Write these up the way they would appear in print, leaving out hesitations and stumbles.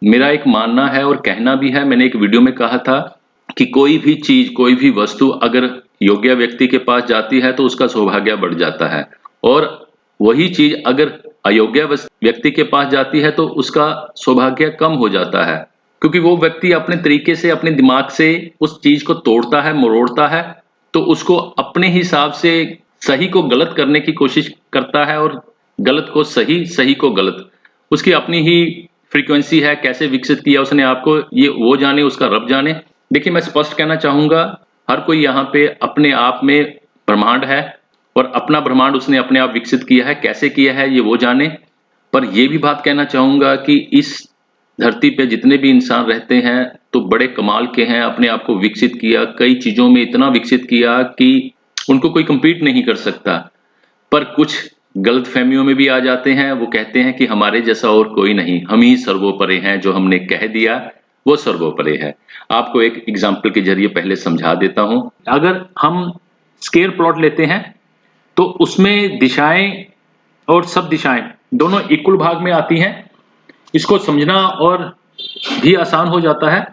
मेरा एक मानना है और कहना भी है, मैंने एक वीडियो में कहा था कि कोई भी चीज, कोई भी वस्तु अगर योग्य व्यक्ति के पास जाती है तो उसका सौभाग्य बढ़ जाता है, और वही चीज अगर अयोग्य व्यक्ति के पास जाती है तो उसका सौभाग्य कम हो जाता है, क्योंकि वो व्यक्ति अपने तरीके से, अपने दिमाग से उस चीज को तोड़ता है, मरोड़ता है, तो उसको अपने हिसाब से सही को गलत करने की कोशिश करता है और गलत को सही, सही को गलत। उसकी अपनी ही फ्रीक्वेंसी है, कैसे विकसित किया उसने आपको, ये वो जाने, उसका रब जाने। देखिए, मैं स्पष्ट कहना चाहूंगा, हर कोई यहाँ पे अपने आप में ब्रह्मांड है और अपना ब्रह्मांड उसने अपने आप विकसित किया है, कैसे किया है ये वो जाने। पर ये भी बात कहना चाहूंगा कि इस धरती पे जितने भी इंसान रहते हैं तो बड़े कमाल के हैं, अपने आप को विकसित किया, कई चीजों में इतना विकसित किया कि उनको कोई compete नहीं कर सकता। पर कुछ गलतफहमियों में भी आ जाते हैं, वो कहते हैं कि हमारे जैसा और कोई नहीं, हम ही सर्वोपरि हैं, जो हमने कह दिया वो सर्वोपरि है। आपको एक एग्जाम्पल के जरिए पहले समझा देता हूं। अगर हम स्केयर प्लॉट लेते हैं तो उसमें दिशाएं और सब दिशाएं दोनों इक्वल भाग में आती हैं। इसको समझना और भी आसान हो जाता है,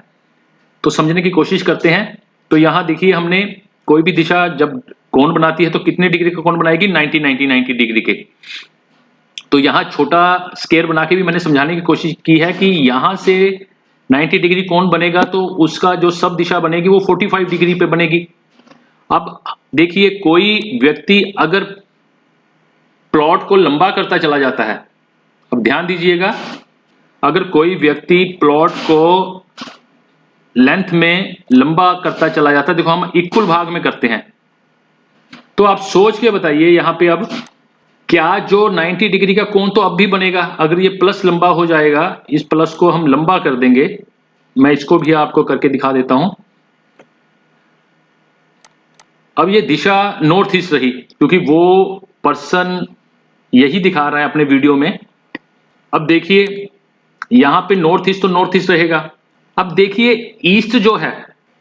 तो समझने की कोशिश करते हैं। तो यहां देखिए, हमने कोई भी दिशा जब कोण बनाती है तो कितने डिग्री का कोण बनाएगी? 90 डिग्री के। तो यहां छोटा स्केयर बना के भी मैंने समझाने की कोशिश की है कि यहां से 90 डिग्री कोण बनेगा तो उसका जो सब दिशा बनेगी वो 45 डिग्री पे बनेगी। अब देखिए, कोई व्यक्ति अगर प्लॉट को लंबा करता चला जाता है, अब ध्यान दीजिएगा, अगर कोई व्यक्ति प्लॉट को लेंथ में लंबा करता चला जाता है, देखो हम इक्वल भाग में करते हैं, तो आप सोच के बताइए यहां पे अब क्या जो 90 डिग्री का कोण तो अब भी बनेगा, अगर ये प्लस लंबा हो जाएगा, इस प्लस को हम लंबा कर देंगे, मैं इसको भी आपको करके दिखा देता हूं। अब ये दिशा नॉर्थ ईस्ट रही, क्योंकि वो पर्सन यही दिखा रहा है अपने वीडियो में। अब देखिए, यहां पे नॉर्थ ईस्ट तो नॉर्थ ईस्ट रहेगा। अब देखिए ईस्ट जो है,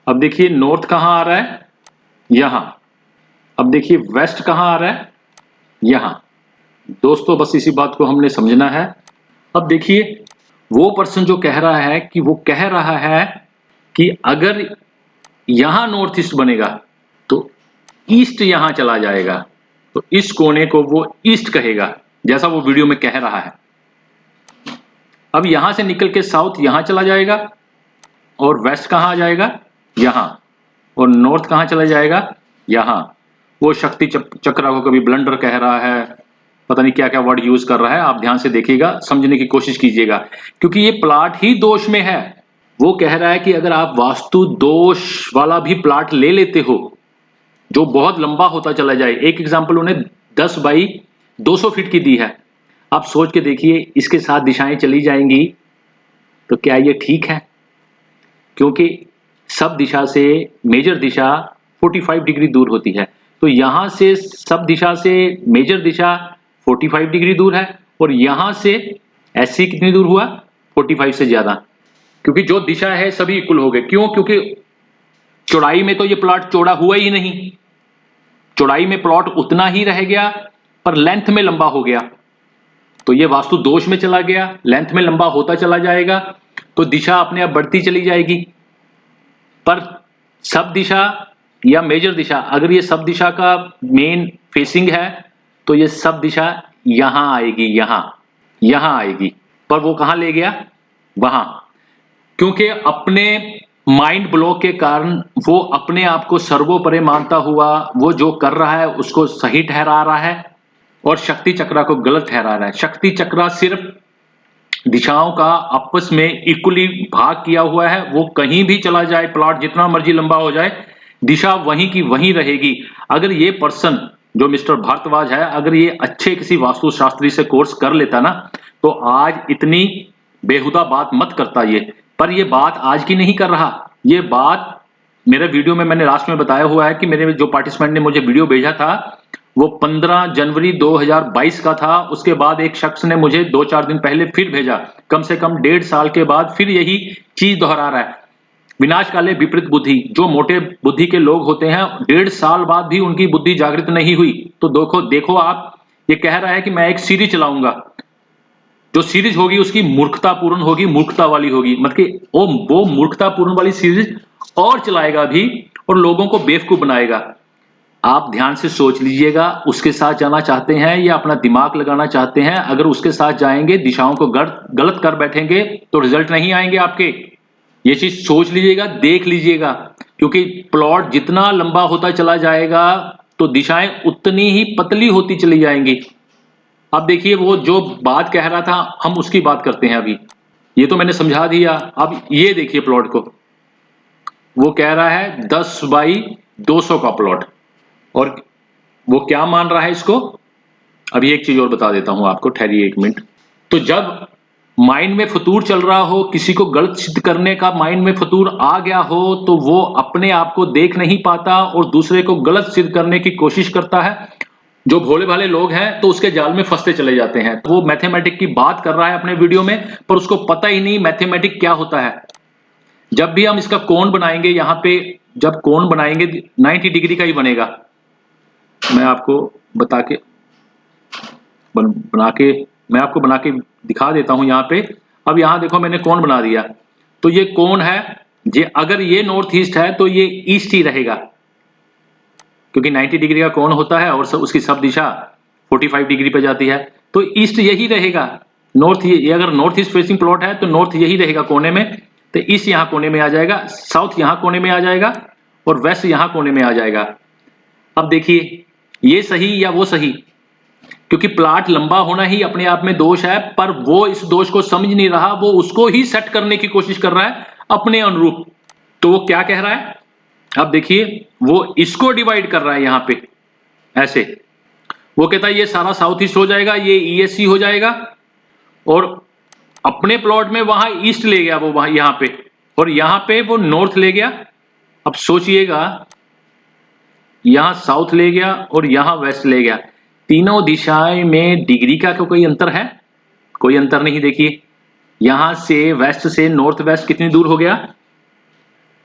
अब देखिए नॉर्थ कहां आ रहा है? यहां। अब देखिए वेस्ट कहां आ रहा है? यहां। दोस्तों, बस इसी बात को हमने समझना है। अब देखिए, वो पर्सन जो कह रहा है कि वो कह रहा है कि अगर यहां नॉर्थ ईस्ट बनेगा तो ईस्ट यहां चला जाएगा, तो इस कोने को वो ईस्ट कहेगा, जैसा वो वीडियो में कह रहा है। अब यहां से निकल के साउथ यहां चला जाएगा, और वेस्ट कहां आ जाएगा? यहां। और नॉर्थ कहां चला जाएगा? यहां। वो शक्ति चक्र को कभी ब्लंडर कह रहा है, पता नहीं क्या क्या वर्ड यूज कर रहा है, आप ध्यान से देखिएगा, समझने की कोशिश कीजिएगा, क्योंकि ये प्लाट ही दोष में है। वो कह रहा है कि अगर आप वास्तु दोष वाला भी प्लाट ले लेते हो जो बहुत लंबा होता चला जाए, एक एग्जांपल उन्हें 10 बाई 200 फीट की दी है, आप सोच के देखिए इसके साथ दिशाएं चली जाएंगी तो क्या ये ठीक है? क्योंकि सब दिशा से मेजर दिशा 45 डिग्री दूर होती है, तो यहां से सब दिशा से मेजर दिशा 45 डिग्री दूर है, और यहां से ऐसी कितनी दूर हुआ? 45 से ज्यादा, क्योंकि जो दिशा है सभी इक्वल हो गए। क्यों? क्योंकि चौड़ाई में तो ये प्लॉट चौड़ा हुआ ही नहीं, चौड़ाई में प्लॉट उतना ही रह गया पर लेंथ में लंबा हो गया, तो ये वास्तु दोष में चला गया। लेंथ में लंबा होता चला जाएगा तो दिशा अपने आप बढ़ती चली जाएगी। पर सब दिशा या मेजर दिशा, अगर ये सब दिशा का मेन फेसिंग है तो ये सब दिशा यहां आएगी, यहां आएगी, पर वो कहां ले गया? वहां। क्योंकि अपने माइंड ब्लॉक के कारण वो अपने आप को सर्वोपरि मानता हुआ वो जो कर रहा है उसको सही ठहरा रहा है और शक्ति चक्र को गलत ठहरा रहा है। शक्ति चक्र सिर्फ दिशाओं का आपस में इक्वली भाग किया हुआ है, वो कहीं भी चला जाए, प्लॉट जितना मर्जी लंबा हो जाए, दिशा वहीं की वहीं रहेगी। अगर ये पर्सन जो मिस्टर भारद्वाज है, अगर ये अच्छे किसी वास्तुशास्त्री से कोर्स कर लेता ना, तो आज इतनी बेहुदा बात मत करता ये। पर ये बात आज की नहीं कर रहा, ये बात मेरे वीडियो में मैंने लास्ट में बताया हुआ है कि मेरे जो पार्टिसिपेंट ने मुझे वीडियो भेजा था वो 15 जनवरी 2022 का था। उसके बाद एक शख्स ने मुझे 2-4 दिन पहले फिर भेजा, कम से कम 1.5 साल के बाद फिर यही चीज दोहरा रहा है। विनाश काले विपरीत बुद्धि, जो मोटे बुद्धि के लोग होते हैं 1.5 साल बाद भी उनकी बुद्धि जागृत नहीं हुई, तो देखो आप, ये कह रहा है कि मैं एक सीरी चलाऊंगा जो सीरीज होगी उसकी मूर्खतापूर्ण होगी, मूर्खता वाली होगी, मतलब कि वो मूर्खतापूर्ण वाली सीरीज और चलाएगा भी और लोगों को बेवकूफ बनाएगा। आप ध्यान से सोच लीजिएगा, उसके साथ जाना चाहते हैं या अपना दिमाग लगाना चाहते हैं? अगर उसके साथ जाएंगे, दिशाओं को गलत कर बैठेंगे तो रिजल्ट नहीं आएंगे आपके। ये चीज सोच लीजिएगा, देख लीजिएगा, क्योंकि प्लॉट जितना लंबा होता चला जाएगा तो दिशाएं उतनी ही पतली होती चली जाएंगी। अब देखिए, वो जो बात कह रहा था हम उसकी बात करते हैं अभी। ये तो मैंने समझा दिया। अब ये देखिए प्लॉट को, वो कह रहा है 10 बाई 200 का प्लॉट, और वो क्या मान रहा है इसको। अभी एक चीज और बता देता हूं आपको, ठहरिए एक मिनट। तो जब माइंड में फतूर चल रहा हो, किसी को गलत सिद्ध करने का माइंड में फतूर आ गया हो, तो वो अपने आप को देख नहीं पाता और दूसरे को गलत सिद्ध करने की कोशिश करता है। जो भोले भाले लोग हैं तो उसके जाल में फंसते चले जाते हैं। वो मैथमेटिक की बात कर रहा है अपने वीडियो में, पर उसको पता ही नहीं मैथमेटिक क्या होता है। जब भी हम इसका कोण बनाएंगे, यहां पे जब कोण बनाएंगे 90 डिग्री का ही बनेगा। मैं आपको बता के बना के मैं आपको बना के दिखा देता हूं यहां पे। अब यहां देखो, मैंने कोण बना दिया, तो ये कोण है। ये अगर ये नॉर्थ ईस्ट है तो ये ईस्ट ही रहेगा, क्योंकि 90 डिग्री का कोण होता है और उसकी सब दिशा 45 डिग्री पे जाती है, तो ईस्ट यही रहेगा। नॉर्थ, ये अगर नॉर्थ ईस्ट फेसिंग प्लॉट है तो नॉर्थ यही रहेगा कोने में, तो ईस्ट यहां कोने में आ जाएगा, साउथ यहां कोने में आ जाएगा और वेस्ट यहां कोने में आ जाएगा। अब देखिए, ये सही या वो सही, क्योंकि प्लाट लंबा होना ही अपने आप में दोष है, पर वो इस दोष को समझ नहीं रहा, वो उसको ही सेट करने की कोशिश कर रहा है अपने अनुरूप। तो वो क्या कह रहा है, अब देखिए, वो इसको डिवाइड कर रहा है यहां पे ऐसे। वो कहता है ये सारा साउथ ईस्ट हो जाएगा, ये ईएससी हो जाएगा, और अपने प्लॉट में वहां ईस्ट ले गया वो, वहां यहां पे, और यहां पे वो नॉर्थ ले गया। अब सोचिएगा, यहां साउथ ले गया और यहां वेस्ट ले गया। तीनों दिशाएं में डिग्री का कोई अंतर है? कोई अंतर नहीं। देखिए, यहां से वेस्ट से नॉर्थ वेस्ट कितनी दूर हो गया,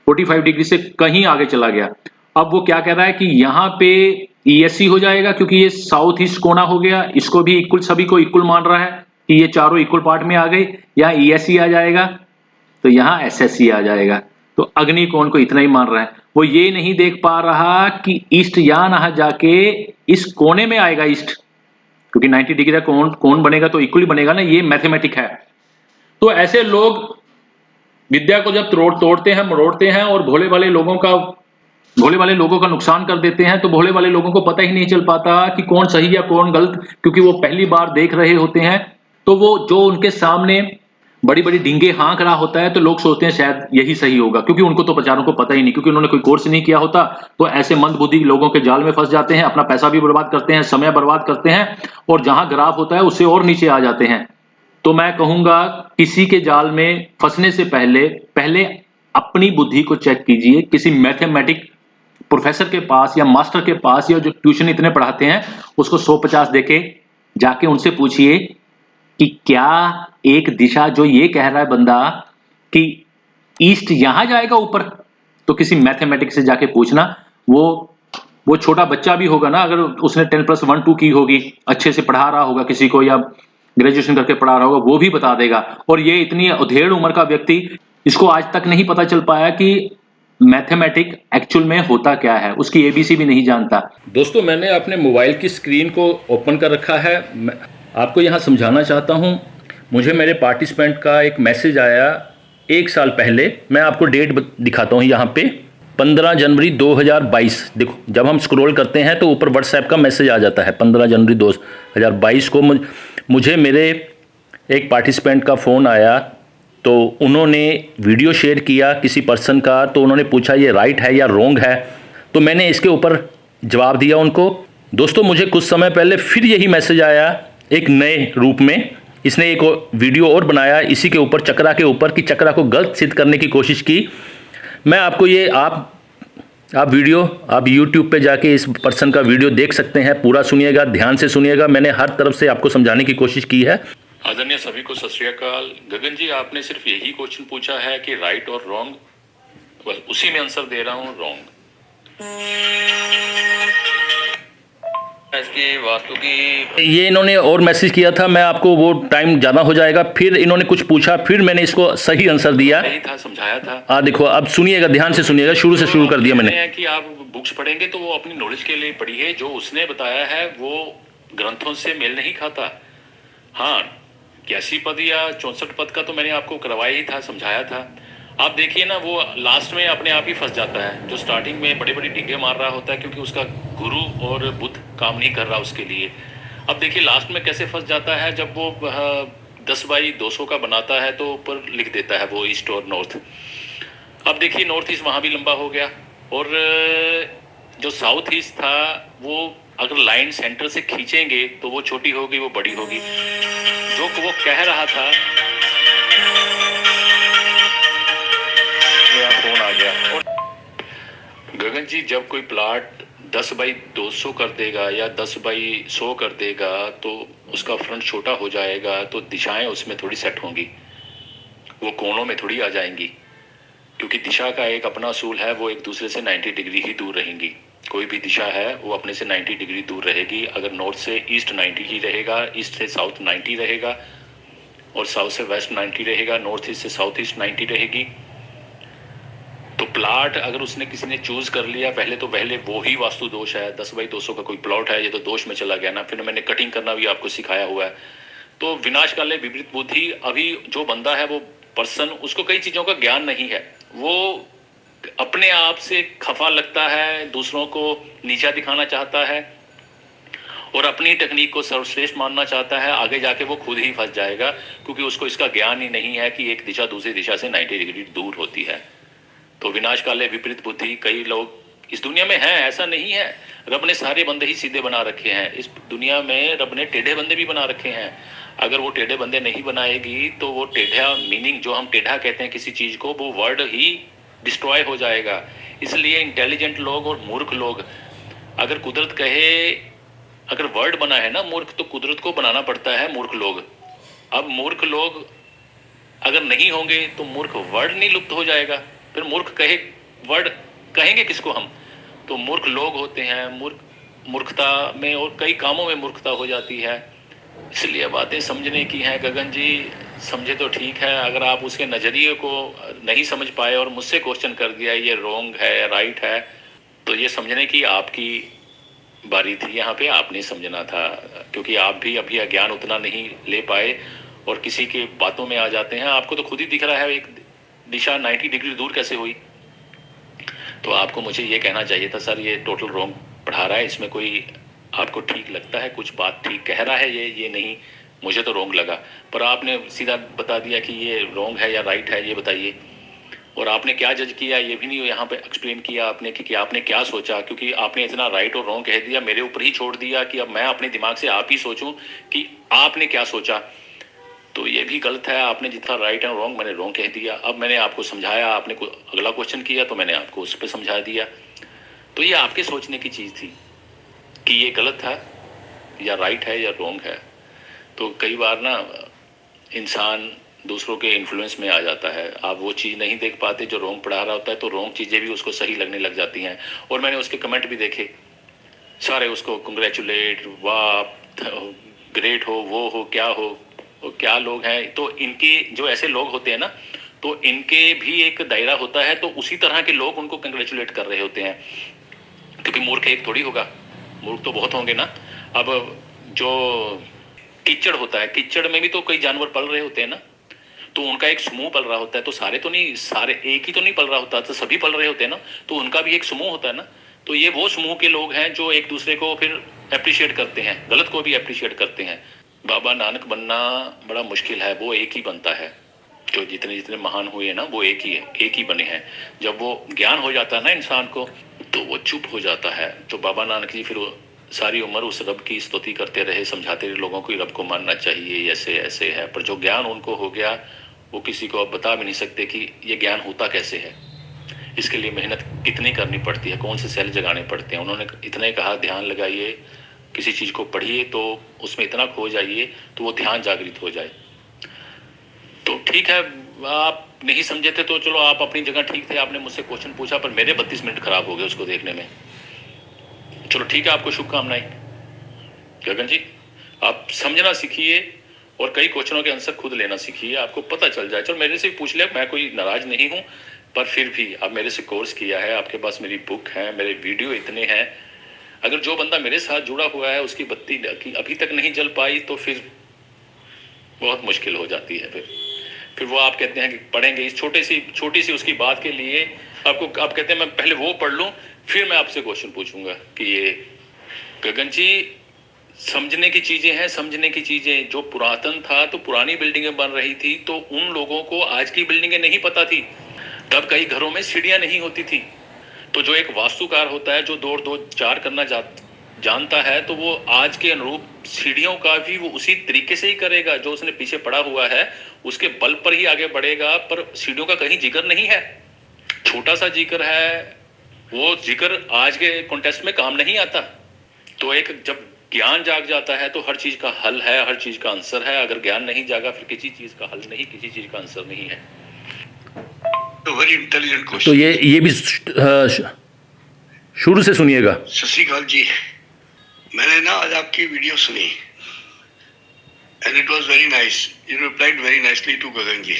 45 डिग्री से कहीं आगे चला गया। अब वो क्या कह रहा है कि यहां पे ईएससी हो जाएगा, क्योंकि ये साउथ ईस्ट कोना हो गया, इसको भी इक्वल, सभी को इक्वल मान रहा है कि ये चारों इक्वल पार्ट में आ गए। यहाँ ईएससी आ जाएगा तो यहाँ एसएससी आ जाएगा। तो अग्नि कोण को इतना ही मान रहा है। वो ये नहीं देख पा रहा कि ईस्ट यहां ना जाके इस कोने में आएगा ईस्ट, क्योंकि 90 डिग्री का कोण बनेगा तो इक्वली बनेगा ना। ये मैथमेटिक है। तो ऐसे लोग विद्या को जब तोड़ते हैं, मरोड़ते हैं और भोले वाले लोगों का नुकसान कर देते हैं, तो भोले वाले लोगों को पता ही नहीं चल पाता कि कौन सही या कौन गलत, क्योंकि वो पहली बार देख रहे होते हैं। तो वो जो उनके सामने बड़ी बड़ी डींगे हाँक रहा होता है, तो लोग सोचते हैं शायद यही सही होगा, क्योंकि उनको तो बेचारों को पता ही नहीं, क्योंकि उन्होंने कोई कोर्स नहीं किया होता। तो ऐसे मंदबुद्धि लोगों के जाल में फंस जाते हैं, अपना पैसा भी बर्बाद करते हैं, समय बर्बाद करते हैं, और जहां ग्राफ होता है उससे और नीचे आ जाते हैं। तो मैं कहूंगा, किसी के जाल में फंसने से पहले अपनी बुद्धि को चेक कीजिए। किसी मैथमेटिक प्रोफेसर के पास या मास्टर के पास, या जो ट्यूशन इतने पढ़ाते हैं, उसको 150 देके जाके उनसे पूछिए कि क्या एक दिशा जो ये कह रहा है बंदा कि ईस्ट यहां जाएगा ऊपर, तो किसी मैथमेटिक्स से जाके पूछना। वो छोटा बच्चा भी होगा ना, अगर उसने 10+1 2 की होगी, अच्छे से पढ़ा रहा होगा किसी को, या ग्रेजुएशन करके पढ़ा रहा होगा, वो भी बता देगा। और ये इतनी अधेड़ उम्र का व्यक्ति, इसको आज तक नहीं पता चल पाया कि मैथमेटिक एक्चुअल में होता क्या है, उसकी एबीसी भी नहीं जानता। दोस्तों, मैंने अपने मोबाइल की स्क्रीन को ओपन कर रखा है। मैं आपको यहाँ समझाना चाहता हूँ। मुझे मेरे पार्टिसिपेंट का एक मैसेज आया 1 साल पहले। मैं आपको डेट दिखाता हूँ यहाँ पे, 15 जनवरी 2022। देखो, जब हम स्क्रॉल करते हैं तो ऊपर व्हाट्सएप का मैसेज आ जाता है। 15 जनवरी 2022 को मुझे मेरे एक पार्टिसिपेंट का फ़ोन आया, तो उन्होंने वीडियो शेयर किया किसी पर्सन का। तो उन्होंने पूछा ये राइट है या रॉन्ग है, तो मैंने इसके ऊपर जवाब दिया उनको। दोस्तों, मुझे कुछ समय पहले फिर यही मैसेज आया एक नए रूप में। इसने एक वीडियो और बनाया इसी के ऊपर, चक्रा के ऊपर, कि चक्रा को गलत सिद्ध करने की कोशिश की। मैं आपको ये आप YouTube पे जाके इस पर्सन का वीडियो देख सकते हैं। पूरा सुनिएगा, ध्यान से सुनिएगा। मैंने हर तरफ से आपको समझाने की कोशिश की है। आदरणीय सभी को सत श्री अकाल। गगन जी, आपने सिर्फ यही क्वेश्चन पूछा है कि राइट और रॉन्ग, बस उसी में आंसर दे रहा हूं, रॉन्ग। इसकी वास्तु की ये इन्होंने और मैसेज किया था, मैं आपको वो टाइम ज़्यादा हो जाएगा, फिर इन्होंने कुछ पूछा, फिर मैंने इसको सही आंसर दिया, सही था, समझाया था। देखो अब सुनिएगा, ध्यान से सुनिएगा, शुरू से शुरू कर दिया मैंने। है कि आप बुक्स पढ़ेंगे तो वो अपनी नॉलेज के लिए पढ़िए, जो उसने बताया है वो ग्रंथों से मेल नहीं खाता। हाँ, 81 पद या 64 पद का तो मैंने आपको करवाया ही था, समझाया था। आप देखिए ना, वो लास्ट में अपने आप ही फंस जाता है, जो स्टार्टिंग में बड़े बड़े डिग्गे मार रहा होता है क्योंकि उसका गुरु और बुद्ध काम नहीं कर रहा उसके लिए। अब देखिए लास्ट में कैसे फंस जाता है, जब वो 10/200 का बनाता है तो ऊपर लिख देता है वो ईस्ट और नॉर्थ। अब देखिए नॉर्थ ईस्ट वहाँ भी लंबा हो गया, और जो साउथ ईस्ट था वो अगर लाइन सेंटर से खींचेंगे तो वो छोटी होगी, वो बड़ी होगी। जो वो कह रहा था, फोन आ गया। और गगन जी, जब कोई प्लाट 10/200 कर देगा या 10/100 कर देगा तो उसका फ्रंट छोटा हो जाएगा, तो दिशाएं उसमें थोड़ी सेट होंगी, वो कोनों में थोड़ी आ जाएंगी, क्योंकि दिशा का एक अपना असूल है, वो एक दूसरे से 90 डिग्री ही दूर रहेंगी। कोई भी दिशा है वो अपने से 90 डिग्री दूर रहेगी। अगर नॉर्थ से ईस्ट 90 ही रहेगा, ईस्ट से साउथ 90 रहेगा, और साउथ से वेस्ट 90 रहेगा, नॉर्थ ईस्ट से साउथ ईस्ट 90 रहेगी। तो प्लाट अगर उसने किसी ने चूज कर लिया पहले वो ही वास्तु दोष है। 10/200 का कोई प्लॉट है, ये तो दोष में चला गया ना। फिर मैंने कटिंग करना भी आपको सिखाया हुआ है। तो विनाश काले विपरीत बुद्धि, अभी जो बंदा है वो पर्सन, उसको कई चीजों का ज्ञान नहीं है, वो अपने आप से खफा लगता है, दूसरों को नीचा दिखाना चाहता है और अपनी टेक्निक को सर्वश्रेष्ठ मानना चाहता है। आगे जाके वो खुद ही फंस जाएगा, क्योंकि उसको इसका ज्ञान ही नहीं है कि एक दिशा दूसरी दिशा से 90 डिग्री दूर होती है। तो विनाश काले विपरीत बुद्धि कई लोग इस दुनिया में हैं, ऐसा नहीं है। रब ने सारे बंदे ही सीधे बना रखे हैं। इस दुनिया में रब ने टेढ़े बंदे भी बना रखे हैं। अगर वो टेढ़े बंदे नहीं बनाएगी तो वो टेढ़ा मीनिंग, जो हम टेढ़ा कहते हैं किसी चीज को, वो वर्ड ही डिस्ट्रॉय हो जाएगा। इसलिए इंटेलिजेंट लोग और मूर्ख लोग, अगर कुदरत कहे, अगर वर्ड बना है ना मूर्ख, तो कुदरत को बनाना पड़ता है मूर्ख लोग। अब मूर्ख लोग अगर नहीं होंगे तो मूर्ख वर्ड नहीं लुप्त हो जाएगा। फिर मूर्ख कहे, वर्ड कहेंगे किसको हम? तो मूर्ख लोग होते हैं। मूर्खता में और कई कामों में मूर्खता हो जाती है। इसलिए बातें समझने की हैं गगन जी, समझे तो ठीक है। अगर आप उसके नजरिए को नहीं समझ पाए और मुझसे क्वेश्चन कर दिया ये रॉन्ग है राइट है, तो ये समझने की आपकी बारी थी। यहाँ पे आपने समझना था, क्योंकि आप भी अभी अज्ञान उतना नहीं ले पाए और किसी के बातों में आ जाते हैं। आपको तो खुद ही दिख रहा है एक दिशा 90 डिग्री दूर कैसे हुई। तो आपको मुझे ये कहना चाहिए था, सर ये टोटल रॉन्ग पढ़ा रहा है, इसमें कोई आपको ठीक लगता है, कुछ बात ठीक कह रहा है, ये नहीं, मुझे तो रॉन्ग लगा। पर आपने सीधा बता दिया कि ये रॉन्ग है या राइट है, ये बताइए। और आपने क्या जज किया ये भी नहीं यहाँ पे एक्सप्लेन किया आपने कि आपने क्या सोचा, क्योंकि आपने इतना राइट और रॉन्ग कह दिया, मेरे ऊपर ही छोड़ दिया कि अब मैं अपने दिमाग से आप ही सोचूं कि आपने क्या सोचा। तो ये भी गलत है। आपने जितना राइट एंड रॉन्ग, मैंने रॉन्ग कह दिया। अब मैंने आपको समझाया, आपने अगला क्वेश्चन किया तो मैंने आपको उस पर समझा दिया। तो ये आपके सोचने की चीज़ थी कि ये गलत था या राइट है या रॉन्ग है। तो कई बार ना इंसान दूसरों के इन्फ्लुएंस में आ जाता है। आप वो चीज़ नहीं देख पाते जो रॉन्ग पढ़ा रहा होता है, तो रॉन्ग चीज़ें भी उसको सही लगने लग जाती हैं। और मैंने उसके कमेंट भी देखे, सारे उसको कंग्रेचुलेट, वाह ग्रेट हो, वो हो, क्या हो, वो क्या लोग हैं। तो इनके जो ऐसे लोग होते हैं ना, तो इनके भी एक दायरा होता है, तो उसी तरह के लोग उनको कंग्रेचुलेट कर रहे होते हैं। क्योंकि मूर्ख एक थोड़ी होगा, मूर्ख तो बहुत होंगे ना। अब जो कीचड़ होता है, कीचड़ में भी तो कई जानवर पल रहे होते हैं ना, तो उनका एक समूह पल रहा होता है। तो सारे तो नहीं, सारे एक ही तो नहीं पल रहा होता, तो सभी पल रहे होते हैं ना, तो उनका भी एक समूह होता है ना। तो ये वो समूह के लोग हैं जो एक दूसरे को फिर अप्रिशिएट करते हैं, गलत को भी अप्रिशिएट करते हैं। बाबा नानक बनना बड़ा मुश्किल है, वो एक ही बनता है। जो जितने जितने महान हुए ना, वो एक ही है, एक ही बने हैं। जब वो ज्ञान हो जाता है ना इंसान को, तो वो चुप हो जाता है। तो बाबा नानक जी फिर सारी उम्र उस रब की स्तुति करते रहे, समझाते रहे लोगों को रब को मानना चाहिए, ऐसे ऐसे है। पर जो ज्ञान उनको हो गया, वो किसी को अब बता भी नहीं सकते कि ये ज्ञान होता कैसे है। इसके लिए मेहनत कितनी करनी पड़ती है, कौन से सेल जगाने पड़ते हैं। उन्होंने इतना ही कहा, ध्यान लगाइए, किसी चीज़ को पढ़िए तो उसमें इतना खो जाइए तो वो ध्यान जागृत हो जाए। तो ठीक है, आप नहीं समझे थे तो चलो, आप अपनी जगह ठीक थे, आपने मुझसे क्वेश्चन पूछा, पर मेरे 32 मिनट खराब हो गए उसको देखने में। चलो ठीक है, आपको शुभकामनाएं। गगन जी, आप समझना सीखिए और कई क्वेश्चनों के आंसर खुद लेना सीखिए, आपको पता चल जाए। चलो मेरे से पूछ लिया, मैं कोई नाराज नहीं हूं, पर फिर भी आप मेरे से कोर्स किया है, आपके पास मेरी बुक है, मेरे वीडियो इतने हैं। अगर जो बंदा मेरे साथ जुड़ा हुआ है उसकी बत्ती अभी तक नहीं जल पाई तो फिर बहुत मुश्किल हो जाती है। फिर वो आप कहते हैं कि पढ़ेंगे इस छोटी सी उसकी बात के लिए, आप कहते हैं मैं पहले वो पढ़ लूं फिर मैं आपसे क्वेश्चन पूछूंगा। कि ये गगन जी, समझने की चीजें हैं, समझने की चीजें। जो पुरातन था तो पुरानी बिल्डिंगें बन रही थी, तो उन लोगों को आज की बिल्डिंगें नहीं पता थी। तब कई घरों में सीढ़ियां नहीं होती थी, तो जो एक वास्तुकार होता है जो 2-2-4 करना जानता है, तो वो आज के अनुरूप सीढ़ियों का भी वो उसी तरीके से ही करेगा। जो उसने पीछे पड़ा हुआ है उसके बल पर ही आगे बढ़ेगा, पर सीढ़ियों का कहीं जिक्र नहीं है, छोटा सा जिक्र है। वो जिक्र आज के कॉन्टेक्स्ट में काम नहीं आता। तो एक जब ज्ञान जाग जाता है तो हर चीज का हल है, हर चीज का आंसर है। अगर ज्ञान नहीं जागा फिर किसी चीज का हल नहीं, किसी चीज का आंसर नहीं है। तो वेरी इंटेलिजेंट क्वेश्चन। तो ये भी शुरू से सुनिएगा। सत श्री अकाल जी, मैंने ना आज आपकी वीडियो सुनी and it was very nice. You replied very nicely to Gagan ji.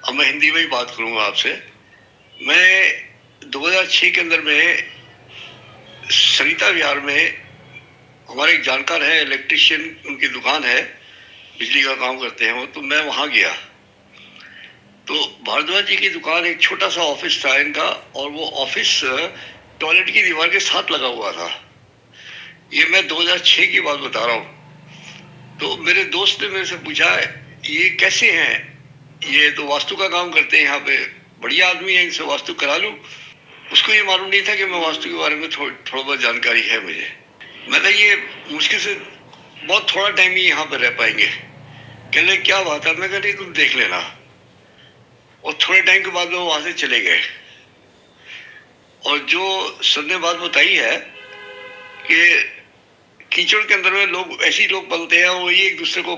अब मैं हिंदी में ही बात करूंगा आपसे। मैं 2006 के अंदर में सरिता विहार में, हमारे एक जानकार है इलेक्ट्रिशियन, उनकी दुकान है, बिजली का काम करते हैं वो, तो मैं वहाँ गया। तो भारद्वाज जी की दुकान, एक छोटा सा ऑफिस था इनका, और वो ऑफिस टॉयलेट की दीवार के साथ लगा हुआ था। ये मैं 2006 की बात बता रहा हूँ। तो मेरे दोस्त ने मेरे से पूछा ये कैसे हैं, ये तो वास्तु का काम करते हैं यहाँ पे, बढ़िया आदमी है, इनसे वास्तु करा लूँ। उसको ये मालूम नहीं था कि मैं वास्तु के बारे में थोड़ा बहुत जानकारी है मुझे। मतलब ये मुश्किल से बहुत थोड़ा टाइम ही यहाँ पर रह पाएंगे। कह ले क्या बात है, मैं कह रही तुम देख लेना। और थोड़े टाइम के बाद वो वहाँ से चले गए। और जो सर ने बात बताई है कि कीचड़ के अंदर में लोग, ऐसे लोग पलते हैं, वो ये एक दूसरे को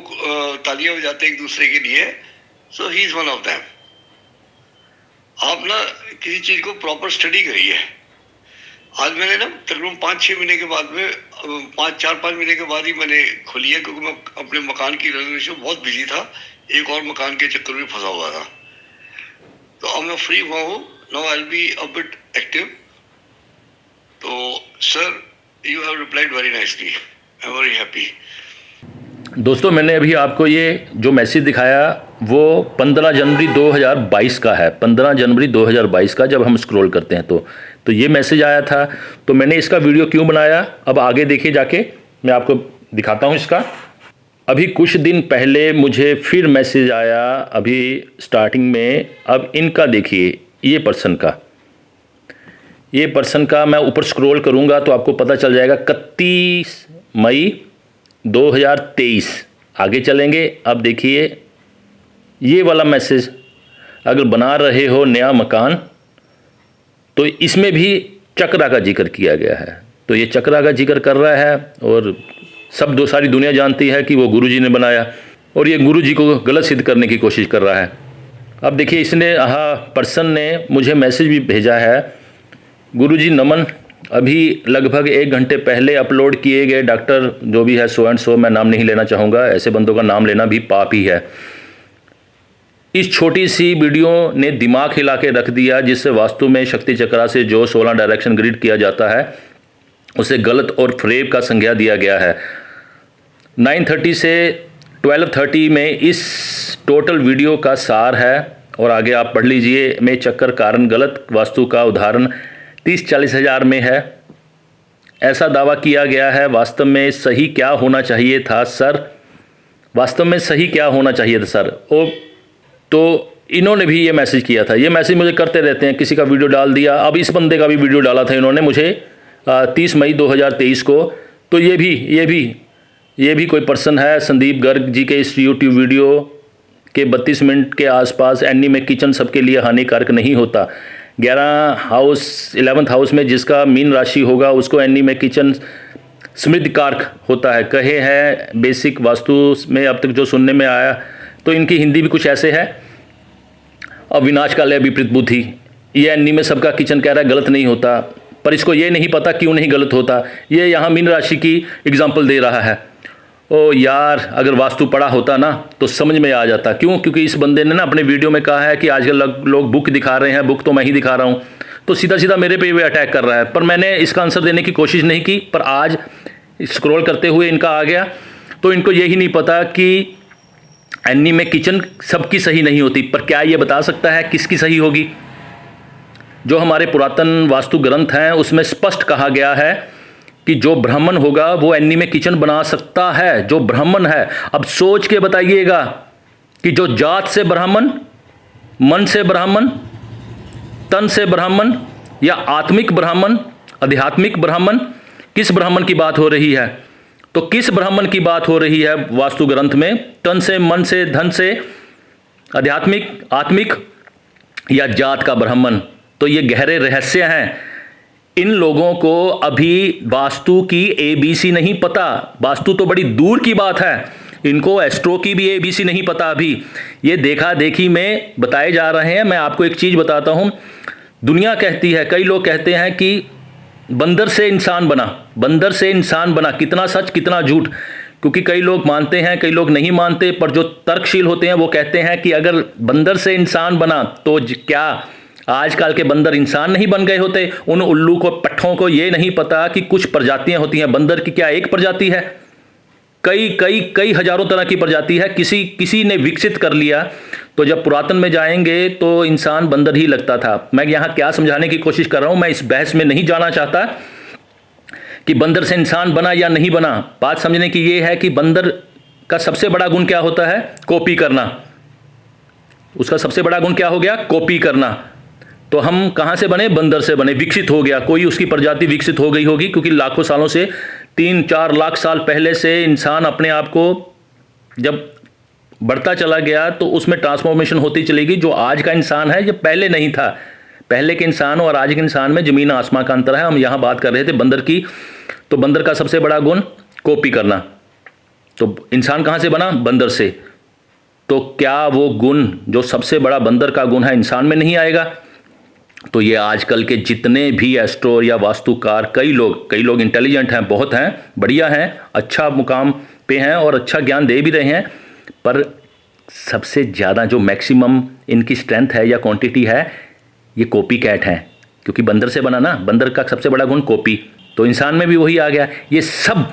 तालियां बजाते हैं एक दूसरे के लिए। So he is one of them. आप ना किसी चीज को प्रॉपर स्टडी करिए। आज मैंने ना तकरीबन 5-6 महीने के बाद में, 4-5 महीने के बाद ही मैंने खोली है, क्योंकि मैं अपने मकान की रेजोल्यूशन बहुत बिजी था, एक और मकान के चक्कर में फंसा हुआ था। तो अब मैं फ्री हुआ हूँ, now I will be a bit active. तो sir, you have replied very nicely, I am very happy. दोस्तों, मैंने अभी आपको ये जो मैसेज दिखाया वो 15 जनवरी 2022 का है। 15 जनवरी 2022 का जब हम स्क्रॉल करते हैं तो ये मैसेज आया था। तो मैंने इसका वीडियो क्यों बनाया, अब आगे देखिए जाके मैं आपको दिखाता हूँ इसका। अभी कुछ दिन पहले मुझे फिर मैसेज आया, अभी स्टार्टिंग में। अब इनका देखिए, ये पर्सन का मैं ऊपर स्क्रॉल करूँगा तो आपको पता चल जाएगा। 31 मई 2023 आगे चलेंगे। अब देखिए ये वाला मैसेज, अगर बना रहे हो नया मकान, तो इसमें भी चक्रा का जिक्र किया गया है। तो ये चक्रा का जिक्र कर रहा है, और सारी दुनिया जानती है कि वो गुरुजी ने बनाया, और ये गुरुजी को गलत सिद्ध करने की कोशिश कर रहा है। अब देखिए इसने, पर्सन ने मुझे मैसेज भी भेजा है। गुरुजी नमन, अभी लगभग 1 घंटे पहले अपलोड किए गए डॉक्टर जो भी है सो एंड सो, मैं नाम नहीं लेना चाहूँगा, ऐसे बंदों का नाम लेना भी पाप ही है। इस छोटी सी वीडियो ने दिमाग हिला के रख दिया, जिससे वास्तु में शक्ति चक्रा से जो 16 डायरेक्शन ग्रिड किया जाता है उसे गलत और फ्रेब का संज्ञा दिया गया है। 9:30 से 12:30 में इस टोटल वीडियो का सार है, और आगे आप पढ़ लीजिए। में चक्कर कारण गलत वास्तु का उदाहरण 30-40 हज़ार में है, ऐसा दावा किया गया है। वास्तव में सही क्या होना चाहिए था सर? वास्तव में सही क्या होना चाहिए था सर? तो इन्होंने भी ये मैसेज किया था। ये मैसेज मुझे करते रहते हैं, किसी का वीडियो डाल दिया। अब इस बंदे का भी वीडियो डाला था इन्होंने मुझे 30 मई 2023 को। तो ये भी कोई पर्सन है। संदीप गर्ग जी के इस यूट्यूब वीडियो के 32 मिनट के आसपास, एनी में किचन सबके लिए हानिकारक नहीं होता। 11th हाउस में जिसका मीन राशि होगा उसको एनी में किचन समृद्धि कारक होता है, कहे हैं बेसिक वास्तु में अब तक जो सुनने में आया। तो इनकी हिंदी भी कुछ ऐसे है। अब विनाश काल है विपरीत बुद्धि, ये एनी में सबका किचन कह रहा है गलत नहीं होता, पर इसको ये नहीं पता क्यों नहीं गलत होता। ये यहाँ मीन राशि की एग्जाम्पल दे रहा है। ओ यार, अगर वास्तु पढ़ा होता ना तो समझ में आ जाता। क्यों? क्योंकि इस बंदे ने ना अपने वीडियो में कहा है कि आजकल लोग बुक दिखा रहे हैं, बुक तो मैं ही दिखा रहा हूँ, तो सीधा सीधा मेरे पे भी अटैक कर रहा है। पर मैंने इसका आंसर देने की कोशिश नहीं की, पर आज स्क्रॉल करते हुए इनका आ गया। तो इनको यही नहीं पता कि एनी में किचन सबकी सही नहीं होती, पर क्या ये बता सकता है किसकी सही होगी? जो हमारे पुरातन वास्तु ग्रंथ हैं उसमें स्पष्ट कहा गया है कि जो ब्राह्मण होगा वो एनी में किचन बना सकता है, जो ब्राह्मण है। अब सोच के बताइएगा कि जो जात से ब्राह्मण, मन से ब्राह्मण, तन से ब्राह्मण या आत्मिक ब्राह्मण, आध्यात्मिक ब्राह्मण, किस ब्राह्मण की बात हो रही है? तो किस ब्राह्मण की बात हो रही है वास्तु ग्रंथ में? तन से, मन से, धन से, आध्यात्मिक, आत्मिक या जात का ब्राह्मण? तो ये गहरे रहस्य हैं। इन लोगों को अभी वास्तु की ABC नहीं पता। वास्तु तो बड़ी दूर की बात है, इनको एस्ट्रो की भी ABC नहीं पता। अभी ये देखा देखी में बताए जा रहे हैं। मैं आपको एक चीज बताता हूं, दुनिया कहती है, कई लोग कहते हैं कि बंदर से इंसान बना, बंदर से इंसान बना। कितना सच कितना झूठ, क्योंकि कई लोग मानते हैं, कई लोग नहीं मानते। पर जो तर्कशील होते हैं वो कहते हैं कि अगर बंदर से इंसान बना तो क्या आजकल के बंदर इंसान नहीं बन गए होते? उन उल्लू को, पट्ठों को ये नहीं पता कि कुछ प्रजातियां होती हैं। बंदर की क्या एक प्रजाति है? कई कई कई हजारों तरह की प्रजाति है, किसी ने विकसित कर लिया। तो जब पुरातन में जाएंगे तो इंसान बंदर ही लगता था। मैं यहाँ क्या समझाने की कोशिश कर रहा हूँ, मैं इस बहस में नहीं जाना चाहता कि बंदर से इंसान बना या नहीं बना। बात समझने की ये है कि बंदर का सबसे बड़ा गुण क्या होता है? कॉपी करना। उसका सबसे बड़ा गुण क्या हो गया? कॉपी करना। तो हम कहाँ से बने? बंदर से बने, विकसित हो गया। कोई उसकी प्रजाति विकसित हो गई होगी, क्योंकि लाखों सालों से, 3-4 लाख साल पहले से इंसान अपने आप को जब बढ़ता चला गया तो उसमें ट्रांसफॉर्मेशन होती चलेगी। जो आज का इंसान है ये पहले नहीं था। पहले के इंसान और आज के इंसान में जमीन आसमान का अंतर है। हम यहाँ बात कर रहे थे बंदर की, तो बंदर का सबसे बड़ा गुण कॉपी करना। तो इंसान कहाँ से बना? बंदर से। तो क्या वो गुण जो सबसे बड़ा बंदर का गुण है इंसान में नहीं आएगा? तो ये आजकल के जितने भी एस्ट्रो या वास्तुकार, कई लोग इंटेलिजेंट हैं, बहुत हैं, बढ़िया हैं, अच्छा मुकाम पे हैं और अच्छा ज्ञान दे भी रहे हैं। पर सबसे ज़्यादा जो मैक्सिमम इनकी स्ट्रेंथ है या क्वांटिटी है, ये कॉपी कैट हैं। क्योंकि बंदर से बना ना, बंदर का सबसे बड़ा गुण कॉपी, तो इंसान में भी वही आ गया। ये सब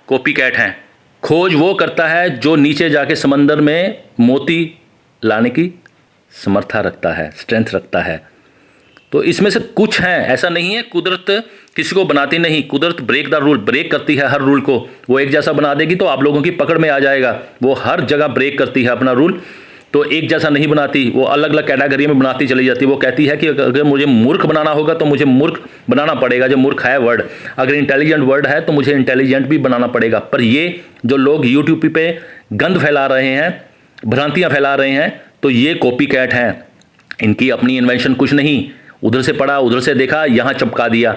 कॉपी कैट हैं। खोज वो करता है जो नीचे जाके समंदर में मोती लाने की समर्था रखता है, स्ट्रेंथ रखता है। तो इसमें से कुछ हैं, ऐसा नहीं है। कुदरत किसी को बनाती नहीं, कुदरत ब्रेक द रूल, ब्रेक करती है हर रूल को। वो एक जैसा बना देगी तो आप लोगों की पकड़ में आ जाएगा। वो हर जगह ब्रेक करती है अपना रूल, तो एक जैसा नहीं बनाती, वो अलग अलग कैटेगरी में बनाती चली जाती है। वो कहती है कि अगर मुझे मूर्ख बनाना होगा तो मुझे मूर्ख बनाना पड़ेगा, जो मूर्ख है वर्ड। अगर इंटेलिजेंट वर्ड है तो मुझे इंटेलिजेंट भी बनाना पड़ेगा। पर ये जो लोग यूट्यूब पे गंद फैला रहे हैं, भ्रांतियाँ फैला रहे हैं, तो ये कॉपी कैट हैं। इनकी अपनी इन्वेंशन कुछ नहीं, उधर से पढ़ा, उधर से देखा, यहाँ चपका दिया।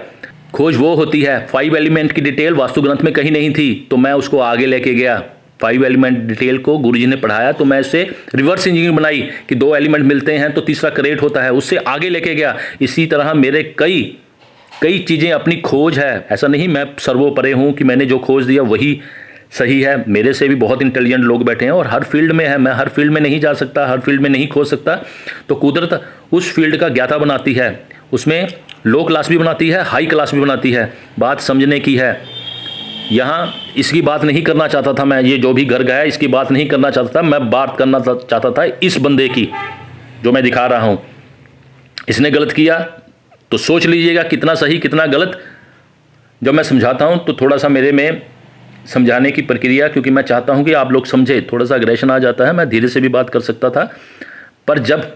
खोज वो होती है। 5 एलिमेंट की डिटेल वास्तु ग्रंथ में कहीं नहीं थी, तो मैं उसको आगे लेके गया। 5 एलिमेंट डिटेल को गुरुजी ने पढ़ाया, तो मैं इससे रिवर्स इंजीनियरिंग बनाई कि 2 एलिमेंट मिलते हैं तो तीसरा क्रिएट होता है, उससे आगे लेके गया। इसी तरह मेरे कई चीज़ें अपनी खोज है। ऐसा नहीं मैं सर्वोपरि हूँ कि मैंने जो खोज दिया वही सही है। मेरे से भी बहुत इंटेलिजेंट लोग बैठे हैं और हर फील्ड में है। मैं हर फील्ड में नहीं जा सकता, हर फील्ड में नहीं खोज सकता। तो कुदरत उस फील्ड का ज्ञाता बनाती है, उसमें लो क्लास भी बनाती है, हाई क्लास भी बनाती है। बात समझने की है। यहाँ इसकी बात नहीं करना चाहता था मैं, ये जो भी घर गया इसकी बात नहीं करना चाहता था। मैं बात करना चाहता था इस बंदे की जो मैं दिखा रहा हूँ। इसने गलत किया तो सोच लीजिएगा कितना सही कितना गलत। जब मैं समझाता हूँ तो थोड़ा सा मेरे में समझाने की प्रक्रिया, क्योंकि मैं चाहता हूं कि आप लोग समझे। थोड़ा सा अग्रेशन आ जाता है, मैं धीरे से भी बात कर सकता था, पर जब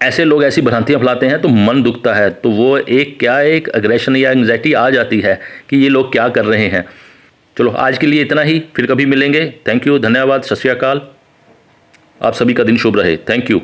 ऐसे लोग ऐसी भ्रांतियां फैलाते हैं तो मन दुखता है। तो वो एक अग्रेशन या एंग्जाइटी आ जाती है कि ये लोग क्या कर रहे हैं। चलो आज के लिए इतना ही, फिर कभी मिलेंगे। थैंक यू, धन्यवाद, सत श्री अकाल। आप सभी का दिन शुभ रहे। Thank you.